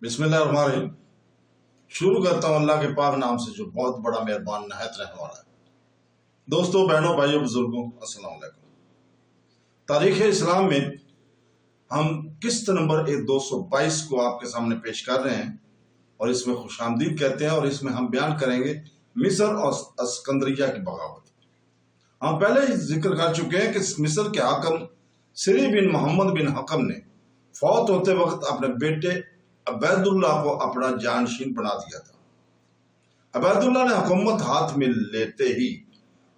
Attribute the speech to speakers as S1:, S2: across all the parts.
S1: बिस्मिल्लाहिर्रहमानिर्रहीम। शुरू करता हूँ अल्लाह के पाक नाम से जो बहुत बड़ा मेहरबान नहायत रहने वाला है। दोस्तों, बहनों, भाइयों, बुजुर्गों, अस्सलाम वालेकुम। तारीख़ इस्लाम में हम किस्त नंबर 222 को आपके सामने पेश कर रहे हैं और इसमें खुशामदीद कहते हैं और इसमें हम बयान करेंगे मिस्र और अस्कंद्रिया की बगावत। हम पहले ही जिक्र कर चुके हैं कि मिस्र के हाकम सिरी बिन मोहम्मद बिन हकम ने फौत होते वक्त अपने बेटे अबैदुल्ला को अपना जानशीन बना दिया था। अबैदुल्ला ने हुकूमत हाथ में लेते ही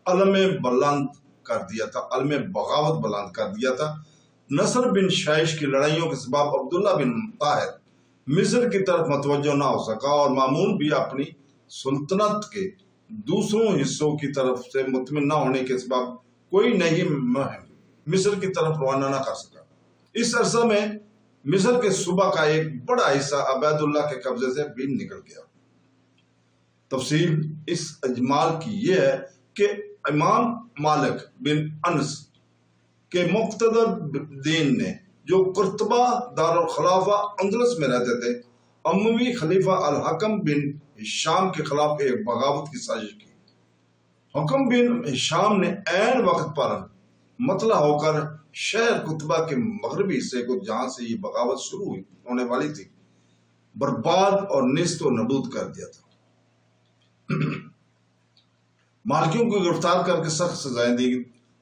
S1: अलम बुलंद कर दिया था, अलम बगावत बुलंद कर दिया था। नसर बिन शाइश की लड़ाइयों के सबब अब्दुल्ला बिन ताहिर मिस्र की तरफ मतवज्जो ना हो सका और मामून भी अपनी सुल्तनत के दूसरों हिस्सों की तरफ से मुतमिन न होने के सबब कोई नई मुहिम मिस्र की तरफ रवाना न कर सका। इस अरसा में मिस्र के सूबा का एक बड़ा हिस्सा अबैदुल्ला के कब्जे से भी निकल गया। तफसील इस अजमाल की यह है कि इमाम मालिक बिन अनस के मुक्तदीन ने, जो कुर्तबा दारुल खिलाफा अंदलस में रहते थे, अमवी खलीफा अल हकम बिन हिशाम के खिलाफ एक बगावत की साजिश की। हकम बिन हिशाम ने ऐन वक्त पर मतला होकर शहर कुतबा के मगरबी हिस्से को, जहां से ये बगावत शुरू हुई होने वाली थी, बर्बाद और निस्तो नबूद कर दिया था। मालिकियों को गिरफ्तार करके सख्त सजाएं दी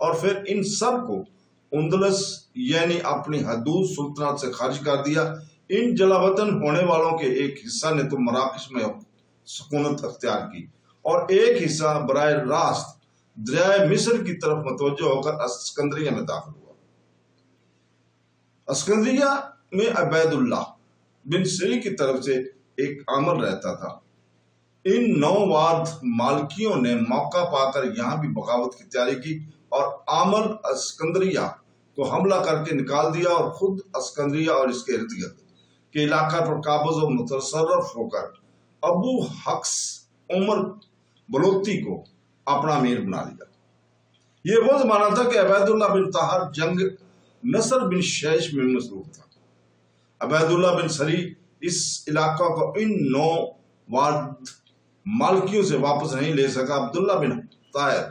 S1: और फिर इन सब को उंदलस यानी अपनी हदूद सुल्तनत से खारिज कर दिया। इन जलावतन होने वालों के एक हिस्सा ने तो मराकश में सुकूनत अख्तियार की और एक हिस्सा बराह रास्त दरियाए मिस्र की तरफ मतवज्जो होकर अस्कंद्रिया में दाखिल हुआ। अस्कंद्रिया में अबैदुल्ला बिन सरी की तरफ से एक आमर रहता था। इन नौवाद मालकियों ने मौका पाकर यहाँ भी बगावत की तैयारी की और आमर अस्कंद्रिया को हमला करके निकाल दिया और खुद अस्कंद्रिया और इसके इर्द गिर्द के इलाका पर काबज और मुतसर्रफ होकर अबू हक्स उमर बलोती को अपना अमीर बना लिया। ये वो जमाना था कि अबैदुल्ला बिन ताहर जंग नसर बिन शैश में मसरूफ था। अबैदुल्ला बिन सरी इस इलाका को इन नौ वाद मालकियों से वापस नहीं ले सका। अब्दुल्ला बिन ताहिर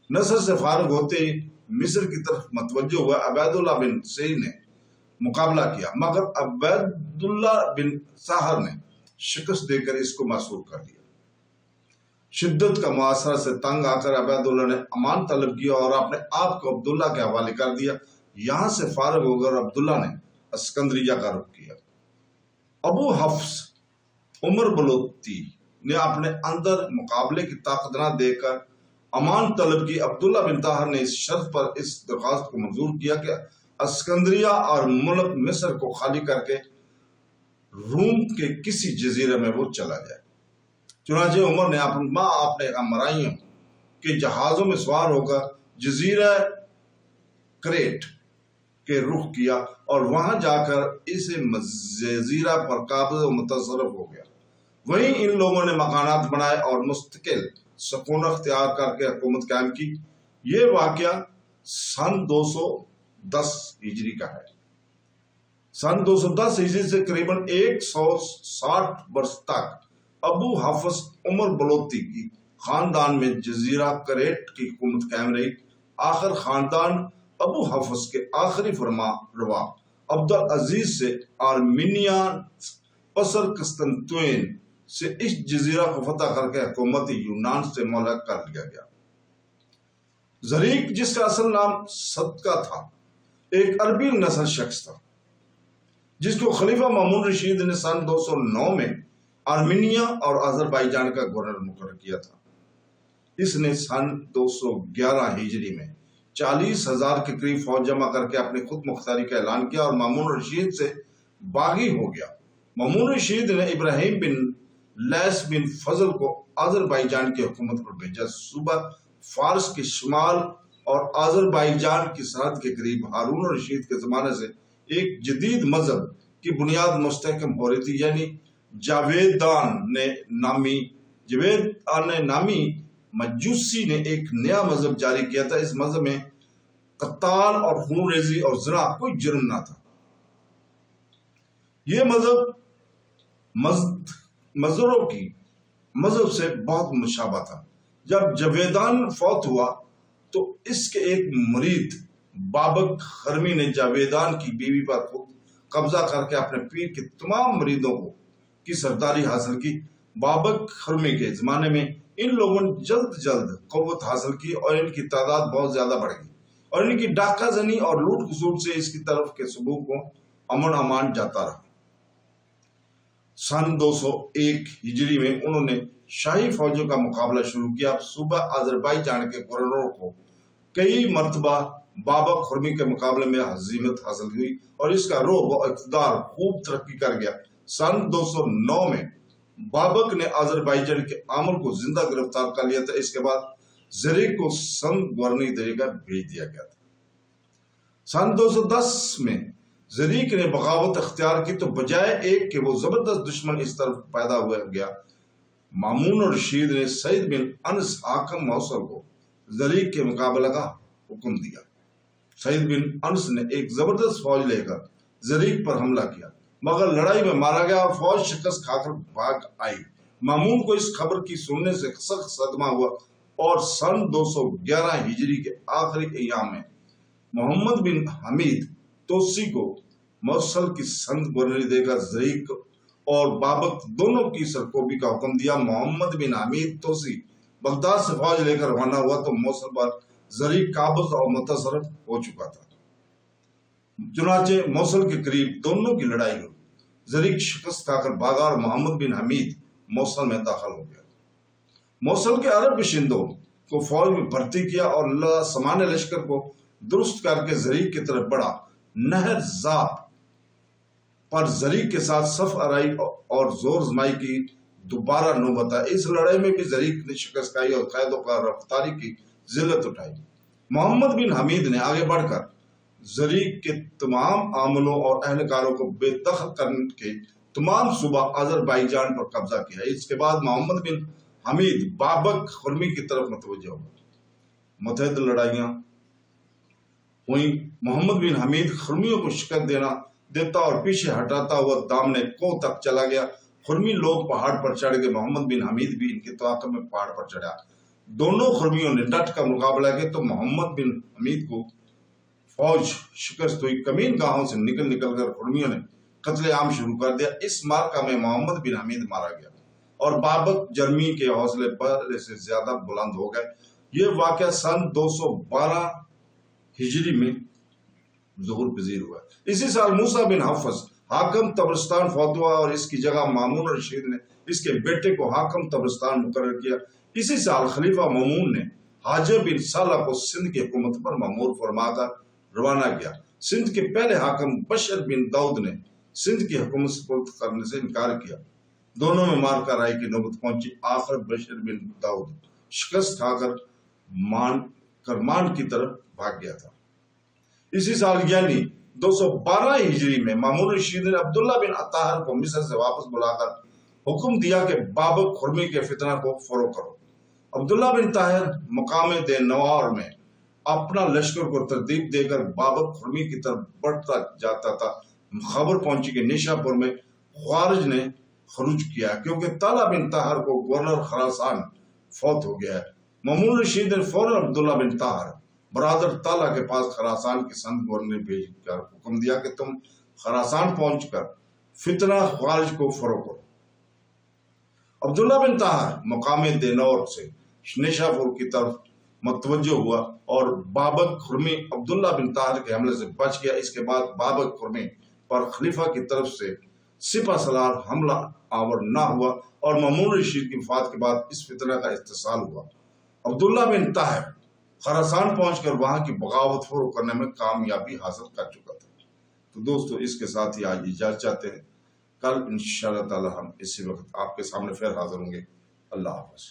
S1: नसर से फारग होते ही मिस्र की तरफ मतवज्जो हुआ। अबैदुल्ला बिन सरी ने मुकाबला किया, मगर अबैदुल्ला बिन साहर ने शिकस्त देकर इसको मसूर कर दिया। शिद्दत का मुआसरा से तंग आकर अबैदुल्ला ने अमान तलब किया और अपने आप को अब्दुल्ला के हवाले कर दिया। यहां से फारग होकर अब्दुल्ला ने अस्कंद्रिया का रुख किया। अबू हफ्स उमर बलोती ने अपने अंदर मुकाबले की ताकत न देकर अमान तलब की। अब्दुल्ला बिन ताहर ने इस शर्त पर इस दरख्वास्त को मंजूर किया कि अस्कंद्रिया और मुल्क मिस्र को खाली करके रूम के किसी जजीरे में वो चला जाए। चुनांचे उमर ने अपने हमराइयों के जहाजों में सवार होकर जजीरा क्रेट के रुख किया और वहां जाकर इस जजीरा पर काबिज मुतसरफ हो गया। वहीं इन लोगों ने मकानात बनाए और मुस्तकिल सुकून अख्तियार करके हुकूमत कायम की। ये वाकया सन 210 हिजरी का है। सन 210 हिजरी से करीबन 160 वर्ष तक अबू हफ्स उमर बलोती की खानदान में जजीरा करेट की हुकूमत कायम रही। आखिर खानदान अबू हफ्स के आखिरी फरमा रवा अब्दुल अजीज से आर्मीनिया पसर कस्तंतुन से इस जजीरा को फतह करके हुकूमत यूनान से मुअल्लक कर लिया गया। जरीक, जिसका असल नाम सदका था, एक अरबी नस्ल शख्स था जिसको खलीफा मामून रशीद ने सन 209 में आर्मीनिया और अजरबैजान का गवर्नर मुकर्रर किया था। इसने सन 211 हिजरी में 40,000 के करीब फौज जमा करके अपनी खुद मुख्तारी का ऐलान किया और मामून रशीद से बागी हो गया। मामून रशीद ने इब्राहिम बिन लैस बिन फजल को अजरबैजान की हुकूमत पर भेजा। सूबा फारस के शुमाल और अजरबैजान की सरहद के करीब हारून रशीद के जमाने से एक जदीद मजहब की बुनियाद मुस्तहकम हो रही थी, यानी जावेदान नामी मजूसी ने एक नया मजहब जारी किया था। इस मजहब में कत्ताल और खून रेजी और ज़िना कोई जुर्म ना था। यह मजहब مزدوروں کی مذہب سے بہت مشابہ تھا۔ جب جاویدان فوت ہوا تو اس کے ایک مرید بابک خرمی نے جاویدان کی بیوی پر خود قبضہ کر کے اپنے پیر کے تمام مریدوں کی سرداری حاصل کی۔ بابک خرمی کے زمانے میں ان لوگوں نے جلد قوت حاصل کی اور ان کی تعداد بہت زیادہ بڑھ گئی، اور ان کی ڈاکہ زنی اور لوٹ کھسوٹ سے اس کی طرف کے صوبوں کو امن امان جاتا رہا۔ سن 201 ہجری میں انہوں نے شاہی فوجوں کا مقابلہ شروع کیا۔ صوبہ آذربائیجان کے گورنروں کو کئی مرتبہ بابک خرمی کے مقابلے میں ہزیمت حاصل ہوئی اور اس کا رعب و اقتدار خوب ترقی کر گیا۔ سن 209 میں بابک نے آذربائیجان کے عامل کو زندہ گرفتار کر لیا تھا۔ اس کے بعد زریک کو سند گورنری درجہ بھیج دیا گیا تھا۔ سن 210 میں زریک نے بغاوت اختیار کی تو بجائے ایک کہ وہ زبردست دشمن اس طرف پیدا ہوا گیا، مامون رشید نے سعید بن انس حاکم موصل کو زریک کے مقابلہ کا حکم دیا۔ سعید بن انس نے ایک زبردست فوج لے کر زریک پر حملہ کیا، مگر لڑائی میں مارا گیا اور فوج شکست کھا کر بھاگ آئی۔ مامون کو اس خبر کی سننے سے سخت صدمہ ہوا اور سن 211 ہجری کے آخری ایام میں محمد بن حمید توسی کو موصل کی سند گورنری دے کر زریک اور بابک دونوں کی سرکوبی کا حکم دیا۔ محمد بن حمید توسی بغداد سے فوج لے کر روانہ ہوا تو موصل پر زریک قابض اور متصرف ہو چکا تھا۔ چنانچہ موصل کے قریب دونوں کی لڑائی ہوئی۔ زریک شکست کھا کر بھاگا اور محمد بن حمید موصل میں داخل ہو گیا۔ موصل کے عرب باشندوں کو فوج میں بھرتی کیا اور سامان لشکر کو درست کر کے زریک کی طرف بڑھا۔ نہر ذات پر زریک کے ساتھ صف آرائی اور زور زمائی کی دوبارہ نوبت آئی۔ اس لڑائی میں بھی زریک نے شکست کھائی اور قائدوں کا رفتاری کی ذلت اٹھائی۔ محمد بن حمید نے آگے بڑھ کر زریک کے تمام عاملوں اور اہلکاروں کو بے دخل کر کے تمام صوبہ آذربائیجان پر قبضہ کیا۔ اس کے بعد محمد بن حمید بابک خرمی کی طرف متوجہ ہوا۔ متعدد لڑائیاں ہوئیں۔ محمد بن حمید خرمیوں کو شکست دیتا اور پیچھے ہٹاتا ہوا دامنے کوہ تک چلا گیا۔ خرمی لوگ پہاڑ پر چڑھ گئے، محمد بن حمید بھی ان کے تعاقب میں پہاڑ پر چڑھا۔ دونوں خرمیوں نے ڈٹ کر مقابلہ کیا تو محمد بن حمید کو فوج شکست ہوئی۔ کمین گاہوں سے نکل کر خرمیوں نے قتل عام شروع کر دیا۔ اس معرکہ میں محمد بن حمید مارا گیا اور بابک جرمی کے حوصلے پہلے سے زیادہ بلند ہو گئے۔ یہ واقعہ سن 212 ہجری میں ظہور پذیر ہوا۔ اسی سال موسیٰ بن حفص حاکم طبرستان فوت ہوا اور اس کی جگہ مامون رشید نے اس کے بیٹے کو حاکم طبرستان مقرر کیا۔ اسی سال خلیفہ مامون نے حاجب بن صالح کو سندھ کی حکومت پر مامور فرما کر روانہ کیا۔ سندھ کے پہلے حاکم بشر بن داؤد نے سندھ کی حکومت سپرد کرنے سے انکار کیا۔ دونوں میں مارکا رائی کی نوبت پہنچی۔ آخر بشر بن داؤد شکست کھا کر کرمان کی طرف بھاگ گیا تھا۔ اسی سال یعنی 212 ہجری میں مامون رشید نے عبداللہ بن اطاہر کو مصر سے واپس بلا کر حکم دیا کہ بابک خرمی کے فتنہ کو فروغ کرو۔ عبداللہ بن طاہر مقام دے نوار میں اپنا لشکر کو ترتیب دے کر بابک خرمی کی طرف بڑھتا جاتا تھا۔ خبر پہنچی کہ نیشا پور میں خوارج نے خروج کیا کیونکہ طالع بن طاہر کو گورنر خراسان فوت ہو گیا ہے۔ مامون رشید نے فوراً عبداللہ بن طاہر برادر طالع کے پاس خراسان کی سند گورنر بھیج کر حکم دیا کہ تم خراسان پہنچ کر فتنہ خوارج کو فروغ کرو۔ عبداللہ بن طاہر مقام دینور سے نیشا پور کی طرف متوجہ ہوا اور بابک خرمی عبداللہ بن طاہر کے حملے سے بچ گیا۔ اس کے بعد بابک خرمی پر خلیفہ کی طرف سے سپہ سالار حملہ آور نہ ہوا اور مامون رشید کی وفات کے بعد اس فتنہ کا اتصال ہوا۔ عبداللہ بن طاہر خراسان پہنچ کر وہاں کی بغاوت فروغ کرنے میں کامیابی حاصل کر چکا تھا۔ تو دوستو اس کے ساتھ ہی آج اجازت چاہتے ہیں۔ کل انشاءاللہ تعالی ہم اسی وقت آپ کے سامنے پھر حاضر ہوں گے۔ اللہ حافظ۔